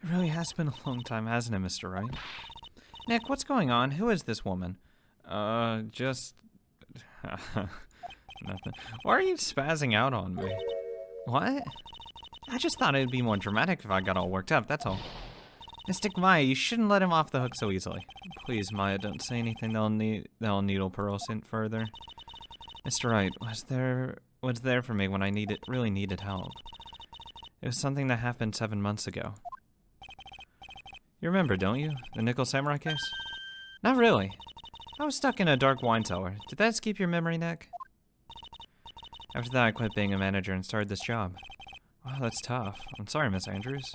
It really has been a long time, hasn't it, Mr. Wright? Nick, what's going on? Who is this woman? Just... Nothing. Why are you spazzing out on me? What? I just thought it'd be more dramatic if I got all worked up, that's all. Mystic Maya, you shouldn't let him off the hook so easily. Please, Maya, don't say anything that'll needle Pearls in further. Mr. Wright was there for me when I really needed help. It was something that happened 7 months ago. You remember, don't you? The Nickel Samurai case? Not really. I was stuck in a dark wine cellar. Did that escape your memory, Nick? After that, I quit being a manager and started this job. Wow, that's tough. I'm sorry, Miss Andrews.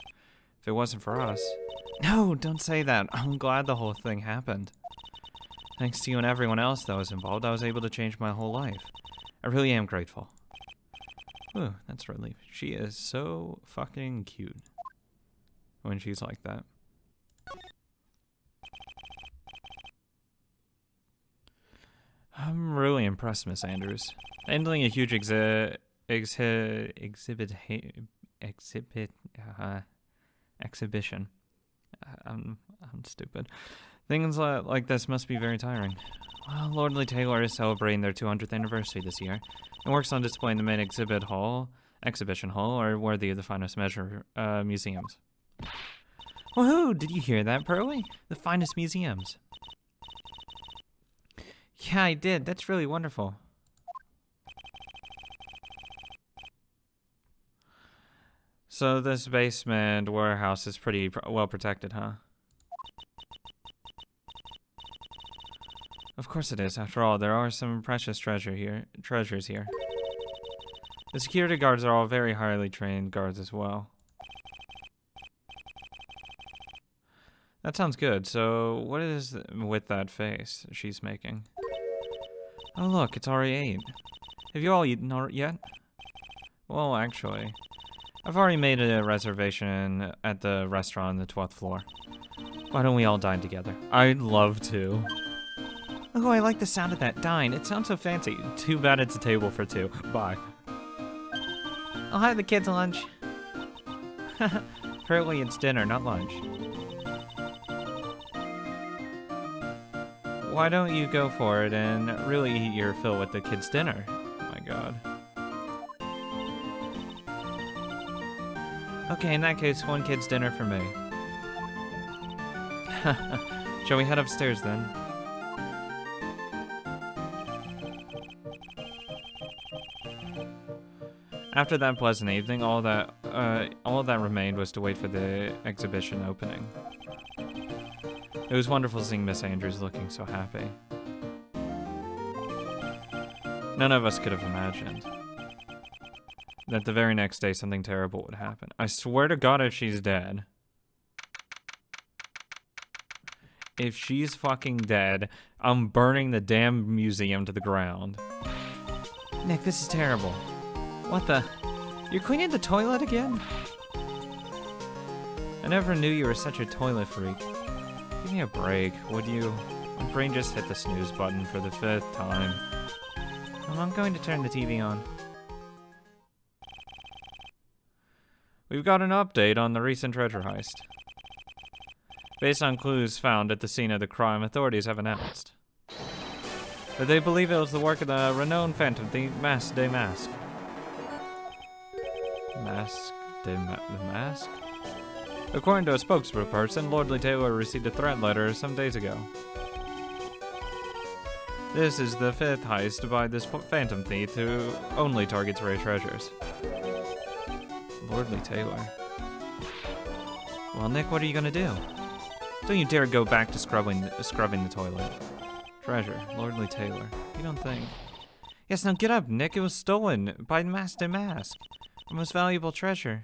If it wasn't for us... No, don't say that. I'm glad the whole thing happened. Thanks to you and everyone else that was involved, I was able to change my whole life. I really am grateful. Ooh, that's a relief. She is so fucking cute when she's like that. I'm really impressed, Miss Andrews. Handling a huge exhibition. I'm stupid. Things like this must be very tiring. Well, Lordly Taylor is celebrating their 200th anniversary this year, and works on displaying the main exhibition hall, are worthy of the finest museums. Woohoo! Did you hear that, Pearly? The finest museums. Yeah, I did. That's really wonderful. So this basement warehouse is pretty well protected, huh? Of course it is. After all, there are some precious treasures here. The security guards are all very highly trained guards as well. That sounds good. So, what is with that face she's making? Oh look, it's already 8. Have you all eaten yet? Well, actually, I've already made a reservation at the restaurant on the 12th floor. Why don't we all dine together? I'd love to. Oh, I like the sound of that. Dine. It sounds so fancy. Too bad it's a table for 2. Bye. I'll have the kids' lunch. Apparently it's dinner, not lunch. Why don't you go for it and really eat your fill with the kids' dinner? Oh my god. Okay, in that case, 1 kid's dinner for me. Shall we head upstairs then? After that pleasant evening, all that remained was to wait for the exhibition opening. It was wonderful seeing Miss Andrews looking so happy. None of us could have imagined that the very next day something terrible would happen. I swear to God, if she's dead. If she's fucking dead, I'm burning the damn museum to the ground. Nick, this is terrible. What the? You're cleaning the toilet again? I never knew you were such a toilet freak. Give me a break, would you? My brain just hit the snooze button for the 5th time. I'm going to turn the TV on. We've got an update on the recent treasure heist. Based on clues found at the scene of the crime, authorities have announced that they believe it was the work of the renowned phantom thief, Mask de Mask. The Mask? According to a spokesperson, Lordly Taylor received a threat letter some days ago. This is the 5th heist by this phantom thief who only targets rare treasures. Lordly Taylor. Well, Nick, what are you gonna do? Don't you dare go back to scrubbing the toilet. Treasure, Lordly Taylor. You don't think? Yes, now get up, Nick. It was stolen by Mask de Mask. The most valuable treasure.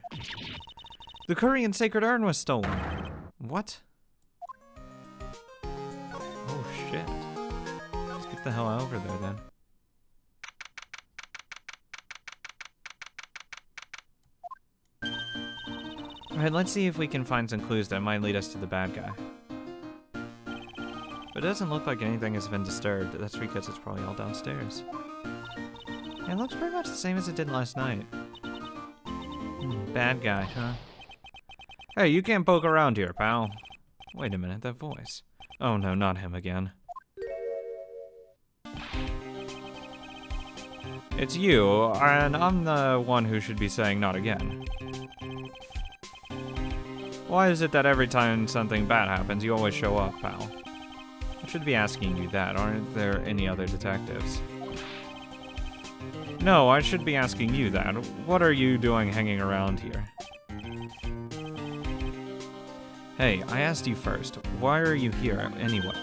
The Korean sacred urn was stolen. What? Oh shit. Let's get the hell over there then. Alright, let's see if we can find some clues that might lead us to the bad guy. But it doesn't look like anything has been disturbed. That's because it's probably all downstairs. Yeah, it looks pretty much the same as it did last night. bad guy, huh? Hey, you can't poke around here, pal. Wait a minute, that voice. Oh no, not him again. It's you, and I'm the one who should be saying not again. Why is it that every time something bad happens, you always show up, pal? I should be asking you that. Aren't there any other detectives? No, I should be asking you that. What are you doing hanging around here? Hey, I asked you first. Why are you here anyway?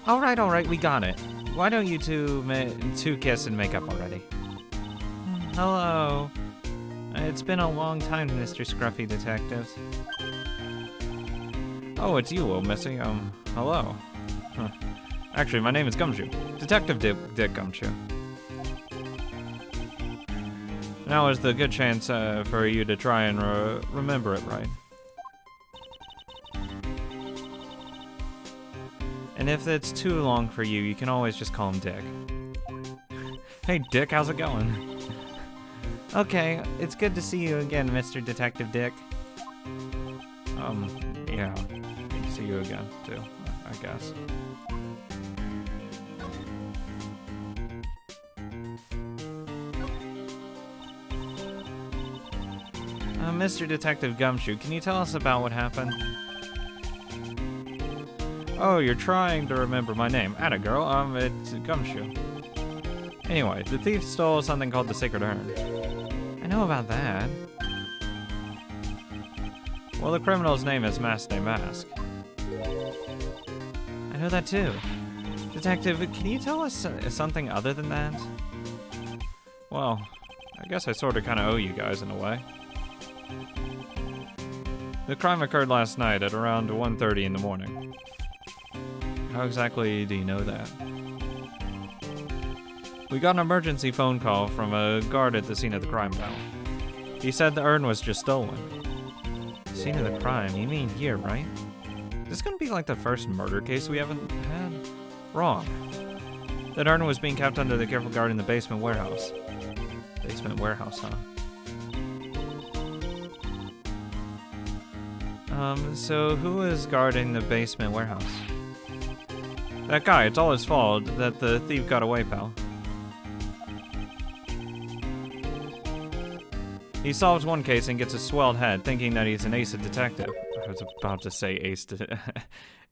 All right, we got it. Why don't you two kiss and make up already? Hello. It's been a long time, Mr. Scruffy Detectives. Oh, it's you, old missy. Hello. Huh. Actually, my name is Gumshoe. Detective Dick Gumshoe. Now is the good chance for you to try and remember it right. And if it's too long for you, you can always just call him Dick. Hey, Dick, how's it going? Okay, it's good to see you again, Mr. Detective Dick. Yeah, good to see you again, too, I guess. Mr. Detective Gumshoe, can you tell us about what happened? Oh, you're trying to remember my name. Atta girl, it's Gumshoe. Anyway, the thief stole something called the Sacred Urn. I know about that. Well, the criminal's name is Master Mask. I know that too. Detective, can you tell us something other than that? Well, I guess I sort of kind of owe you guys in a way. The crime occurred last night at around 1:30 in the morning. How exactly do you know that? We got an emergency phone call from a guard at the scene of the crime, pal. He said the urn was just stolen. Scene of the crime? You mean here, right? Is this gonna be like the first murder case we haven't had? Wrong. That urn was being kept under the careful guard in the basement warehouse. Basement warehouse, huh? So who is guarding the basement warehouse? That guy, it's all his fault that the thief got away, pal. He solves one case and gets a swelled head, thinking that he's an ace detective. I was about to say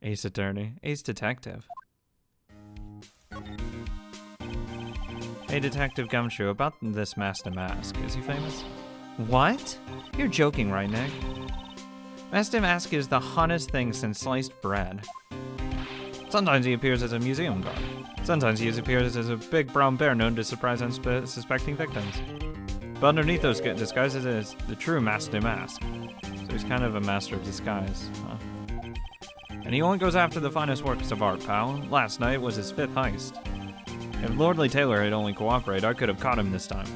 ace attorney. Ace detective. Hey, Detective Gumshoe, about this Master Mask. Is he famous? What? You're joking, right, Nick? Master Mask is the hottest thing since sliced bread. Sometimes he appears as a museum guard. Sometimes he appears as a big brown bear known to surprise unsuspecting victims. But underneath those disguises is the true Master Mask. So he's kind of a master of disguise, huh? And he only goes after the finest works of art, pal. Last night was his 5th heist. If Lordly Taylor had only cooperated, I could have caught him this time.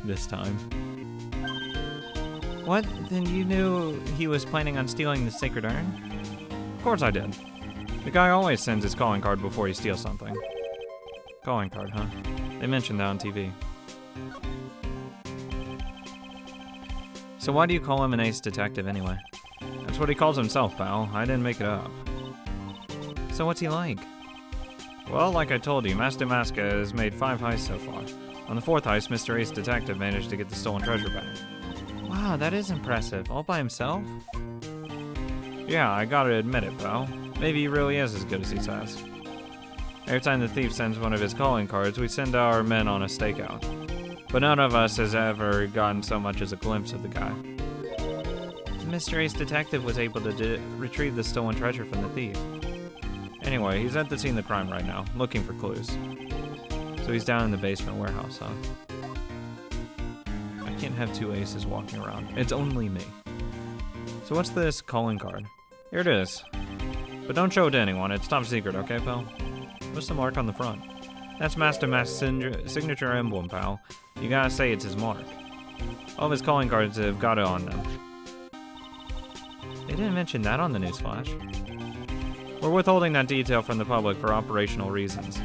This time. What? Then you knew he was planning on stealing the Sacred Urn? Of course I did. The guy always sends his calling card before he steals something. Calling card, huh? They mentioned that on TV. So why do you call him an ace detective anyway? That's what he calls himself, pal. I didn't make it up. So what's he like? Well, like I told you, Master Mask has made 5 heists so far. On the 4th heist, Mr. Ace Detective managed to get the stolen treasure back. Wow, that is impressive. All by himself? Yeah, I gotta admit it, pal. Maybe he really is as good as he says. Every time the thief sends one of his calling cards, we send our men on a stakeout. But none of us has ever gotten so much as a glimpse of the guy. Mr. Ace Detective was able to retrieve the stolen treasure from the thief. Anyway, he's at the scene of the crime right now, looking for clues. So he's down in the basement warehouse, huh? I can't have 2 aces walking around. It's only me. So what's this calling card? Here it is. But don't show it to anyone, it's top secret, okay, pal? What's the mark on the front? That's Master Mask's signature emblem, pal. You gotta say it's his mark. All of his calling cards have got it on them. They didn't mention that on the newsflash. We're withholding that detail from the public for operational reasons.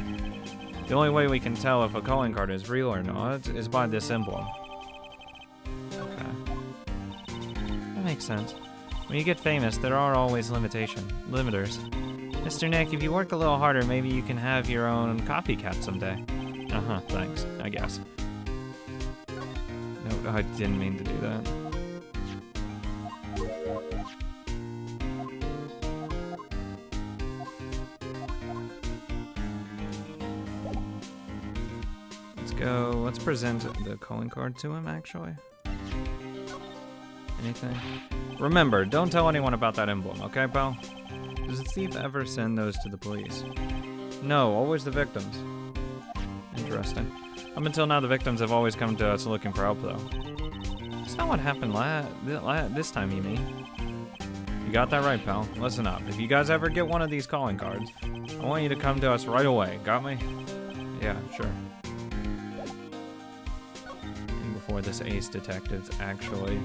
The only way we can tell if a calling card is real or not is by this emblem. Okay. makes sense. When you get famous, there are always limiters. Mr. Nick, if you work a little harder, maybe you can have your own copycat someday. Uh-huh, thanks, I guess. No, I didn't mean to do that. Let's present the calling card to him, actually. Anything? Remember, don't tell anyone about that emblem, okay, pal? Does the thief ever send those to the police? No, always the victims. Interesting. Up until now, the victims have always come to us looking for help, though. That's not what happened this time, you mean? You got that right, pal. Listen up. If you guys ever get one of these calling cards, I want you to come to us right away. Got me? Yeah, sure. Before this ace detective's actually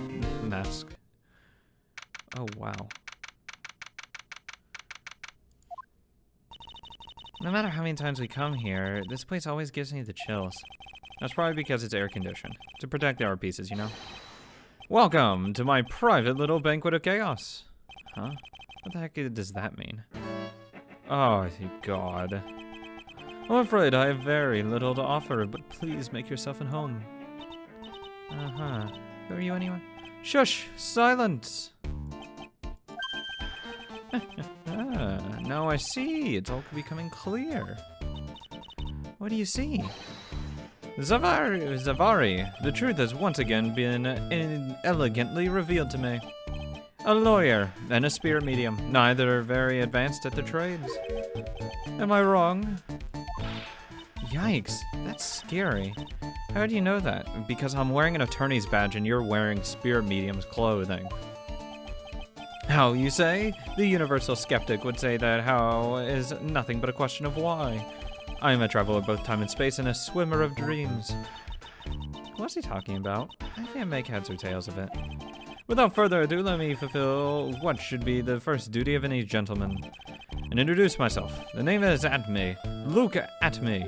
mask. Oh, wow. No matter how many times we come here, this place always gives me the chills. That's probably because it's air conditioned. To protect the art pieces, you know? Welcome to my private little banquet of chaos. Huh? What the heck does that mean? Oh, God. I'm afraid I have very little to offer, but please make yourself at home. Uh-huh. Who are you anyway? Shush! Silence! Now I see. It's all becoming clear. What do you see? Zavari, the truth has once again been elegantly revealed to me. A lawyer and a spirit medium, neither very advanced at the trades. Am I wrong? Yikes, that's scary. How do you know that? Because I'm wearing an attorney's badge and you're wearing spirit medium's clothing. How, you say? The universal skeptic would say that how is nothing but a question of why. I am a traveler both time and space and a swimmer of dreams. What's he talking about? I can't make heads or tails of it. Without further ado, let me fulfill what should be the first duty of any gentleman. And introduce myself. The name is Atme. Luke Atme.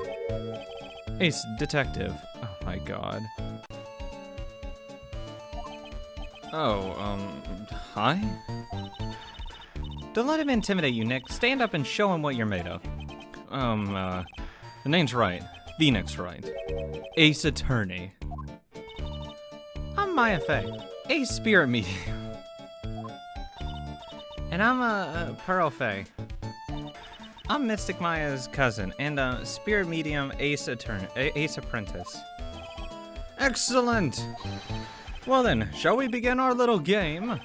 Ace Detective. Oh my god. Hi? Don't let him intimidate you, Nick. Stand up and show him what you're made of. The name's right. Phoenix Wright. Ace Attorney. I'm Maya Fey. Ace Spirit Medium. And I'm a Pearl Fey. I'm Mystic Maya's cousin, and Spirit Medium Ace Apprentice. Excellent! Well then, shall we begin our little game?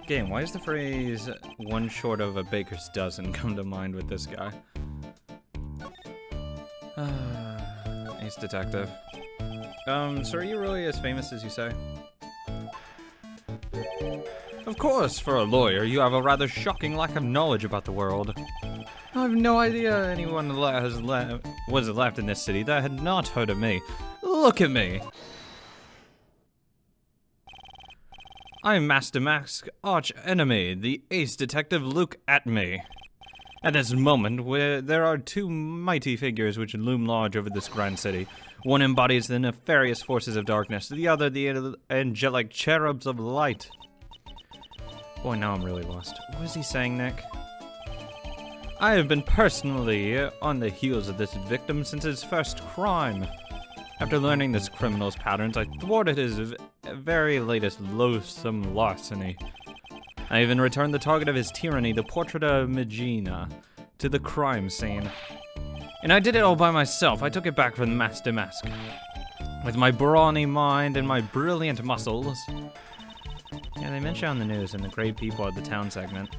Game, why is the phrase one short of a baker's dozen come to mind with this guy? Ace Detective. So are you really as famous as you say? Of course, for a lawyer, you have a rather shocking lack of knowledge about the world. I have no idea anyone was left in this city that had not heard of me. Look at me! I am Master Mac's arch enemy, the ace detective Luke Atme. At this moment, there are two mighty figures which loom large over this grand city. One embodies the nefarious forces of darkness, the other the angelic cherubs of light. Boy, now I'm really lost. What is he saying, Nick? I have been personally on the heels of this victim since his first crime. After learning this criminal's patterns, I thwarted his very latest loathsome larceny. I even returned the target of his tyranny, the portrait of Megina, to the crime scene. And I did it all by myself. I took it back from the Master Mask. With my brawny mind and my brilliant muscles. Yeah, they mentioned on the news in the great people at the town segment.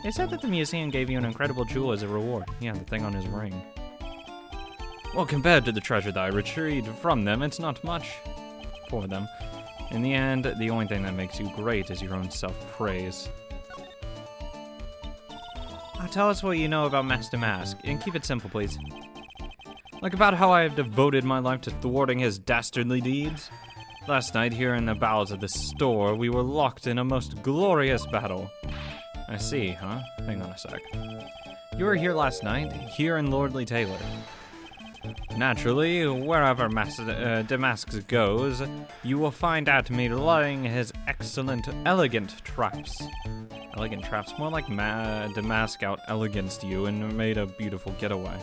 They said that the museum gave you an incredible jewel as a reward. Yeah, the thing on his ring. Well, compared to the treasure that I retrieved from them, it's not much for them. In the end, the only thing that makes you great is your own self-praise. Tell us what you know about Master Mask, and keep it simple, please. Like about how I have devoted my life to thwarting his dastardly deeds? Last night, here in the bowels of the store, we were locked in a most glorious battle. I see, huh? Hang on a sec. You were here last night, here in Lordly Taylor. Naturally, wherever Damascus goes, you will find Atme laying his excellent, elegant traps. Elegant traps, more like Damask out eleganced you and made a beautiful getaway.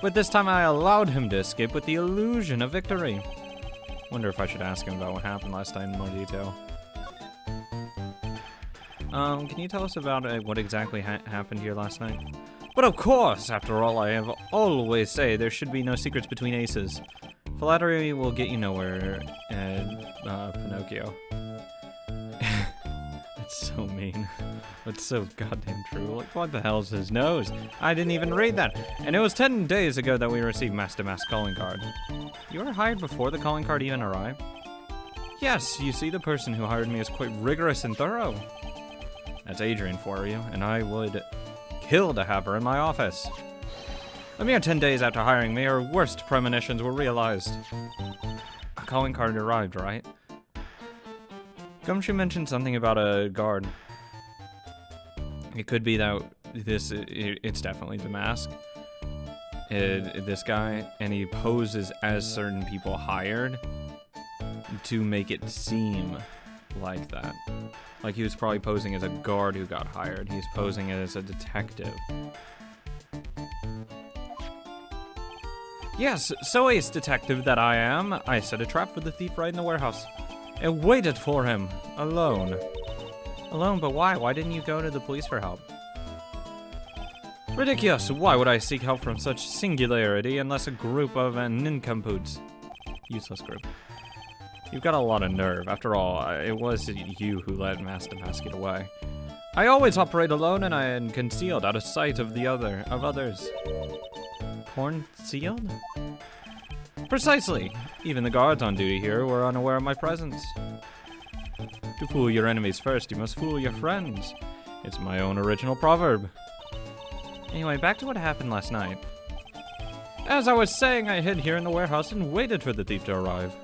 But this time I allowed him to escape with the illusion of victory. Wonder if I should ask him about what happened last night in more detail. Can you tell us about what exactly happened here last night? But of course, after all, I have always say there should be no secrets between aces. Flattery will get you nowhere, Pinocchio. That's so mean. That's so goddamn true. Like, what the hell is his nose? I didn't even read that. And it was 10 days ago that we received Master Mask's calling card. You were hired before the calling card even arrived? Yes, you see, the person who hired me is quite rigorous and thorough. That's Adrian for you, and I would kill to have her in my office. A mere 10 days after hiring me, her worst premonitions were realized. A calling card arrived, right? Gumshoe mentioned something about a guard. It could be that it's definitely the mask. This guy, and he poses as certain people hired to make it seem like that. Like he was probably posing as a guard who got hired. He's posing as a detective. Yes, so ace detective that I am, I set a trap for the thief right in the warehouse. And waited for him, alone. Alone, but why? Why didn't you go to the police for help? Ridiculous, why would I seek help from such singularity unless a group of nincompoops? Useless group. You've got a lot of nerve. After all, it was you who let Master Mask get away. I always operate alone and I am concealed, out of sight of others. Concealed? Precisely. Even the guards on duty here were unaware of my presence. To fool your enemies first, you must fool your friends. It's my own original proverb. Anyway, back to what happened last night. As I was saying, I hid here in the warehouse and waited for the thief to arrive.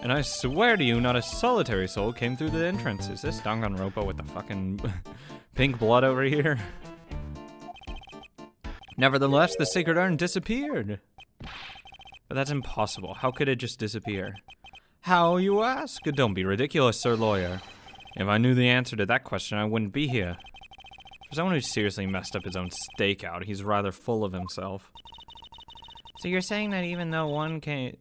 And I swear to you, not a solitary soul came through the entrance. Is this Danganronpa with the fucking pink blood over here? Nevertheless, the sacred urn disappeared. But that's impossible. How could it just disappear? How, you ask? Don't be ridiculous, Sir Lawyer. If I knew the answer to that question, I wouldn't be here. For someone who seriously messed up his own stakeout, he's rather full of himself. So you're saying that even though one came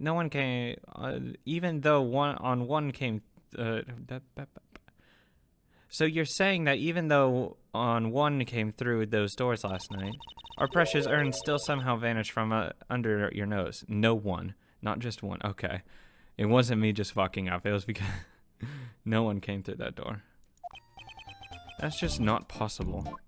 through those doors last night, our precious urn still somehow vanished from under your nose. No one, not just one. Okay, it wasn't me just fucking up. It was because no one came through that door. That's just not possible.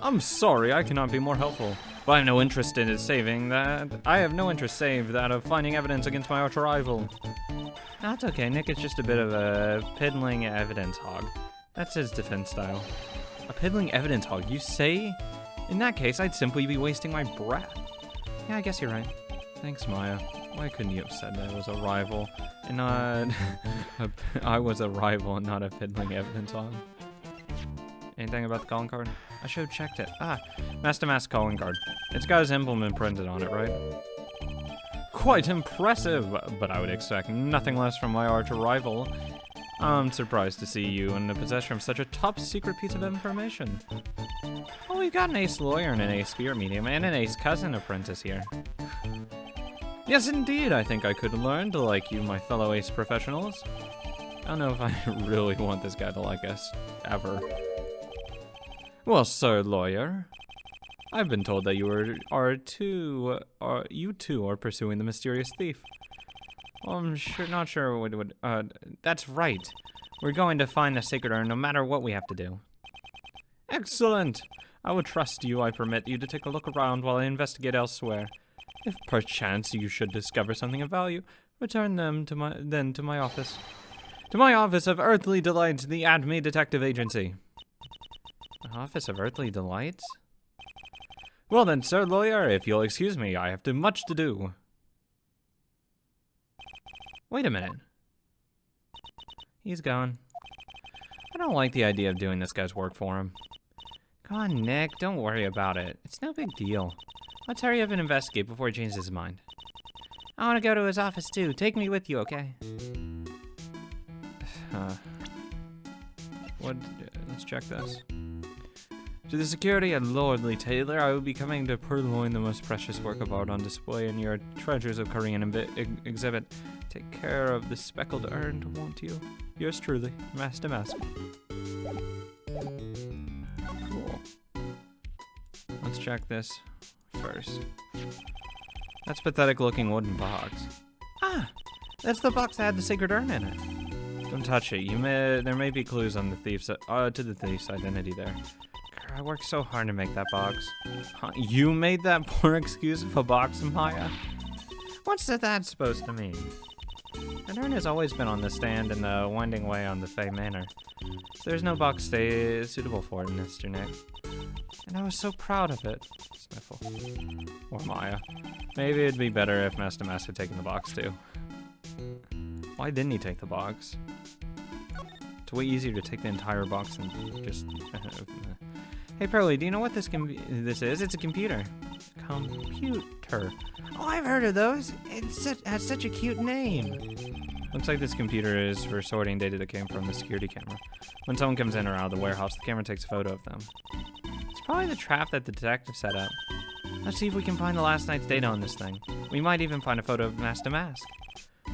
I'm sorry, I cannot be more helpful. But I have no interest in saving that. I have no interest save that of finding evidence against my arch rival. That's okay, Nick is just a bit of a piddling evidence hog. That's his defense style. A piddling evidence hog, you say? In that case, I'd simply be wasting my breath. Yeah, I guess you're right. Thanks, Maya. Why couldn't you have said that I was a rival and not... I was a rival and not a piddling evidence hog? Anything about the calling card? I should have checked it. Ah, Master Mask calling card. It's got his emblem imprinted on it, right? Quite impressive, but I would expect nothing less from my arch rival. I'm surprised to see you in the possession of such a top secret piece of information. Well, we've got an ace lawyer and an ace spirit medium and an ace cousin apprentice here. Yes, indeed, I think I could learn to like you, my fellow ace professionals. I don't know if I really want this guy to like us, ever. Well, Sir Lawyer, I've been told that you two are pursuing the mysterious thief. Well, I'm not sure what would, that's right. We're going to find the sacred urn no matter what we have to do. Excellent! I would trust you. I permit you to take a look around while I investigate elsewhere. If perchance you should discover something of value, return them to my office. To my office of Earthly Delights, the ADME Detective Agency. Office of Earthly Delights? Well then, Sir Lawyer, if you'll excuse me, I have much to do. Wait a minute. He's gone. I don't like the idea of doing this guy's work for him. Come on, Nick, don't worry about it. It's no big deal. Let's hurry up and investigate before he changes his mind. I want to go to his office too. Take me with you, okay? Let's check this. To the security and lordly tailor, I will be coming to purloin the most precious work of art on display in your treasures of Korean exhibit. Take care of the speckled urn, won't you? Yours truly, Master Mask. Cool. Let's check this first. That's pathetic looking wooden box. Ah! That's the box that had the sacred urn in it. Don't touch it. There may be clues on the thief's to the thief's identity there. I worked so hard to make that box. Huh, you made that poor excuse of a box, Maya? What's that supposed to mean? An urn has always been on the stand in the winding way on the Fey Manor. So there's no box suitable for it, Mr. Nick. And I was so proud of it. Sniffle. Or Maya. Maybe it'd be better if Master Mask had taken the box too. Why didn't he take the box? It's way easier to take the entire box than just... Hey, Pearly, do you know what this is? It's a computer. Computer. Oh, I've heard of those. It has such a cute name. Looks like this computer is for sorting data that came from the security camera. When someone comes in or out of the warehouse, the camera takes a photo of them. It's probably the trap that the detective set up. Let's see if we can find the last night's data on this thing. We might even find a photo of Master Mask.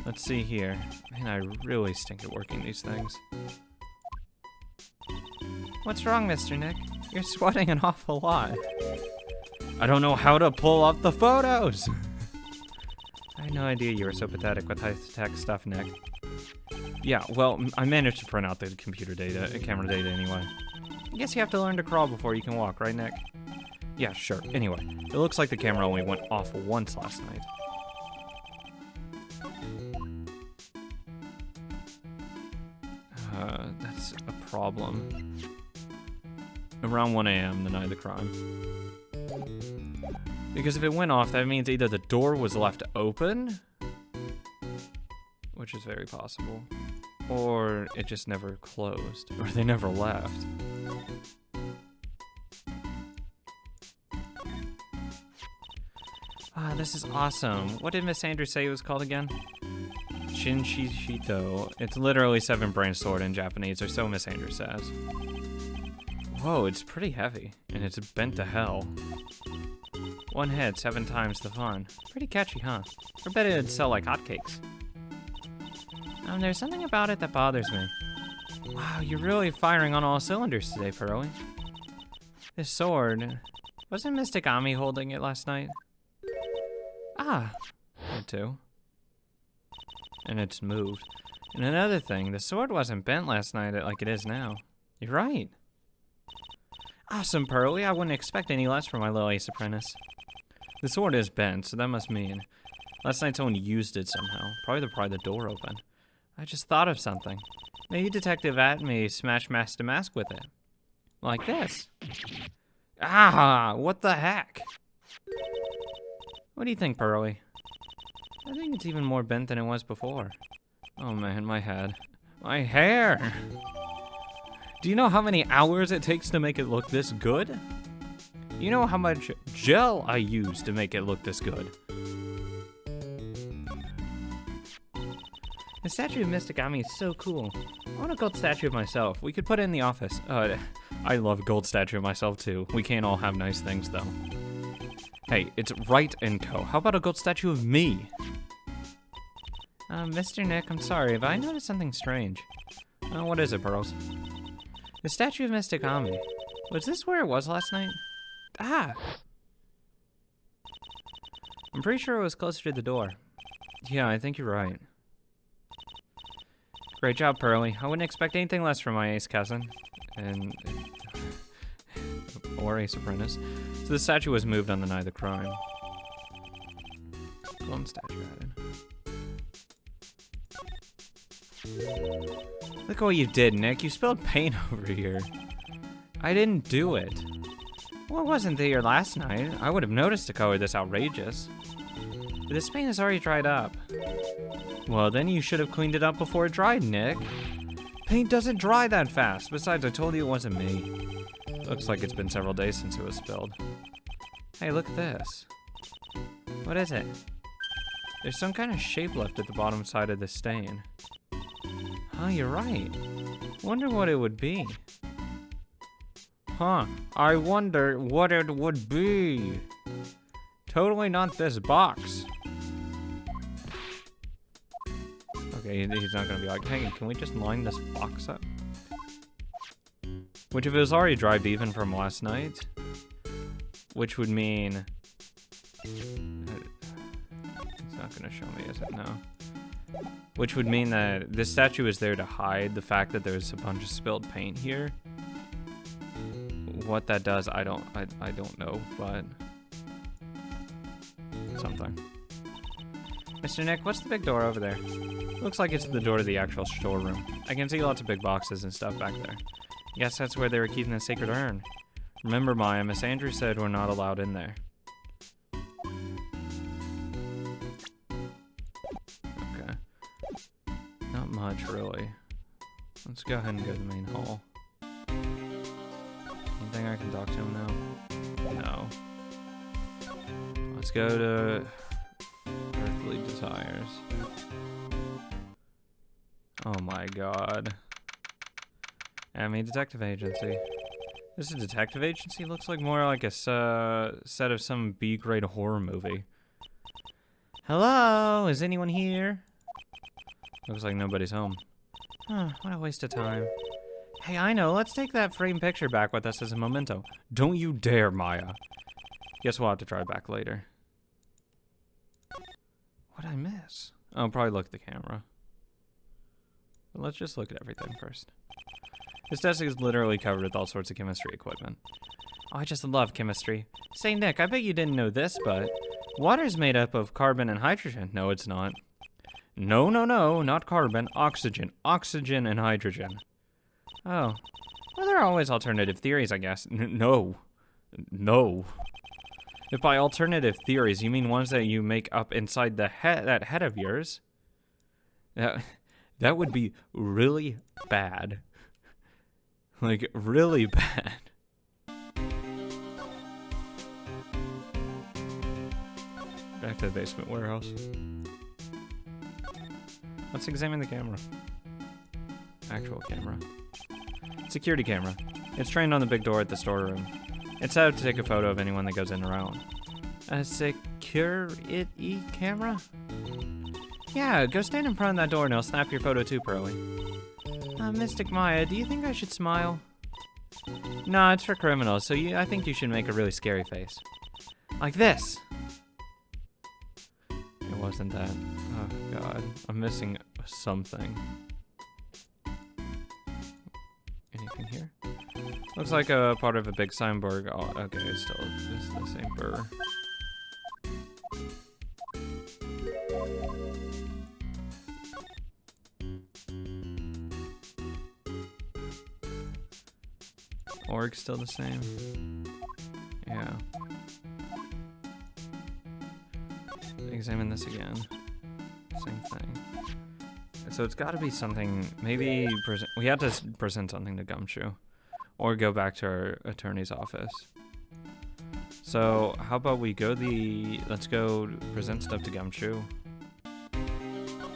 Let's see here. Man, I really stink at working these things. What's wrong, Mr. Nick? You're sweating an awful lot. I don't know how to pull up the photos! I had no idea you were so pathetic with high-tech stuff, Nick. Yeah, well, I managed to print out the camera data anyway. I guess you have to learn to crawl before you can walk, right, Nick? Yeah, sure. Anyway, it looks like the camera only went off once last night. That's a problem. Around 1 a.m. the night of the crime. Because if it went off, that means either the door was left open, which is very possible, or it just never closed, or they never left. Ah, this is awesome. What did Miss Andrews say it was called again? Shinshishito. It's literally 7-brain sword in Japanese, or so Miss Andrews says. Whoa, it's pretty heavy, and it's bent to hell. One hit, 7 times the fun. Pretty catchy, huh? I bet it'd sell like hotcakes. There's something about it that bothers me. Wow, you're really firing on all cylinders today, Pearly. This sword, wasn't Mystic Ami holding it last night? Ah, it too. And it's moved. And another thing, the sword wasn't bent last night like it is now. You're right. Awesome, Pearly. I wouldn't expect any less from my little ace apprentice. The sword is bent, so that must mean last night someone used it somehow. Probably to pry the door open. I just thought of something. Maybe Detective Atme smashed Master Mask with it. Like this. Ah, what the heck? What do you think, Pearly? I think it's even more bent than it was before. Oh man, my head. My hair! Do you know how many hours it takes to make it look this good? You know how much gel I use to make it look this good? The statue of Mystic Ami is so cool. I want a gold statue of myself. We could put it in the office. I love gold statue of myself too. We can't all have nice things though. Hey, it's Right & Co. How about a gold statue of me? Mr. Nick, I'm sorry, but I noticed something strange. What is it, Pearls? The statue of Mystic Ami. Was this where it was last night? Ah! I'm pretty sure it was closer to the door. Yeah, I think you're right. Great job, Pearly. I wouldn't expect anything less from my ace cousin. Or ace apprentice. So the statue was moved on the night of the crime. Clone statue added. Look what you did, Nick. You spilled paint over here. I didn't do it. Well, it wasn't there last night. I would have noticed a color this outrageous. But this paint is already dried up. Well, then you should have cleaned it up before it dried, Nick. Paint doesn't dry that fast. Besides, I told you it wasn't me. Looks like it's been several days since it was spilled. Hey, look at this. What is it? There's some kind of shape left at the bottom side of the stain. Huh, you're right. Wonder what it would be. Huh, I wonder what it would be. Totally not this box. Okay, he's not gonna be like, hey, can we just line this box up? Which if it was already dried even from last night, which would mean... It's not gonna show me, is it? No. Which would mean that this statue is there to hide the fact that there's a bunch of spilled paint here. What that does, I don't know, but... something. Mr. Nick, what's the big door over there? Looks like it's the door to the actual storeroom. I can see lots of big boxes and stuff back there. Guess that's where they were keeping the sacred urn. Remember, Maya, Miss Andrews said we're not allowed in there. Okay. Not much, really. Let's go ahead and go to the main hall. Anything I can talk to him now? No. Let's go to Earthly Desires. Oh my god. Enemy Detective Agency. This is a detective agency? Looks like more like a set of some B-grade horror movie. Hello? Is anyone here? Looks like nobody's home. Huh, what a waste of time. Hey, I know. Let's take that framed picture back with us as a memento. Don't you dare, Maya. Guess we'll have to try back later. What'd I miss? Oh, probably look at the camera. But let's just look at everything first. This desk is literally covered with all sorts of chemistry equipment. Oh, I just love chemistry. Say, Nick, I bet you didn't know this, but water's made up of carbon and hydrogen. No, it's not. No, not carbon. Oxygen. Oxygen and hydrogen. Oh. Well, there are always alternative theories, I guess. No. If by alternative theories you mean ones that you make up inside the that head of yours, that would be really bad. Like, really bad. Back to the basement warehouse. Let's examine the camera. Actual camera. Security camera. It's trained on the big door at the storeroom. It's set up to take a photo of anyone that goes in or out. A security camera? Yeah, go stand in front of that door and I'll snap your photo too, Pearly. Mystic Maya, do you think I should smile? No, it's for criminals, so I think you should make a really scary face. Like this! It wasn't that. Oh god, I'm missing something. Anything here? Looks like a part of a big signboard. Oh, okay, it's the same burr. Org's still the same. Yeah. Examine this again. Same thing. So it's got to be something. Maybe we had to present something to Gumshoe, or go back to our attorney's office. So how about we go let's go present stuff to Gumshoe,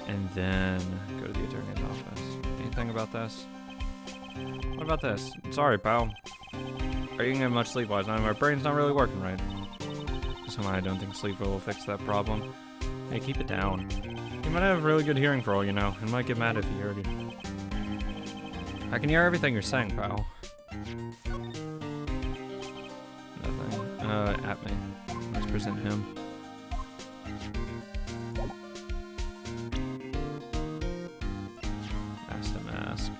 and then go to the attorney's office. Anything about this? What about this? Sorry, pal. Are you getting much sleep last night? My brain's not really working right. Somehow I don't think sleep will fix that problem. Hey, keep it down. You might have really good hearing for all you know, and might get mad if he heard you. I can hear everything you're saying, pal. Nothing. At me. Let's present him. Ask to mask.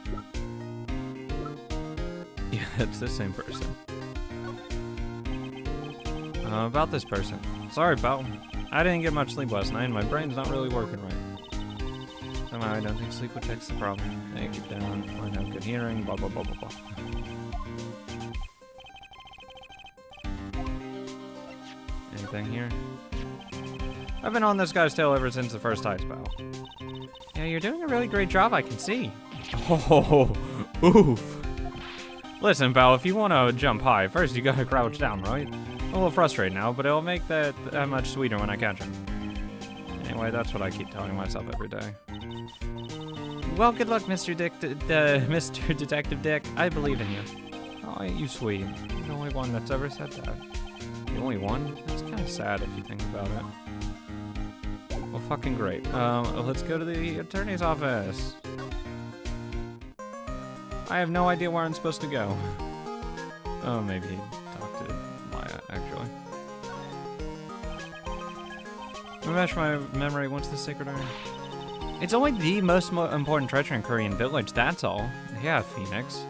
Yeah, it's the same person. About this person. Sorry, pal. I didn't get much sleep last night, and my brain's not really working right. Somehow I don't think sleep would fix the problem. Hey, keep down. Might have good hearing. Blah blah blah blah blah. Anything here? I've been on this guy's tail ever since the first ice, pal. Yeah, you're doing a really great job, I can see. Oh, oof. Listen, pal, if you want to jump high, first you gotta crouch down, right? I'm a little frustrated now, but it'll make that much sweeter when I catch him. Anyway, that's what I keep telling myself every day. Well, good luck, Mr. Mr. Detective Dick. I believe in you. Oh, ain't you sweet. You're the only one that's ever said that. The only one? That's kind of sad if you think about it. Well, fucking great. Let's go to the attorney's office. I have no idea where I'm supposed to go. Oh, maybe talk to Maya, actually. Refresh my memory, what's the sacred urn? It's only the most important treasure in Korean village, that's all. Yeah, Phoenix.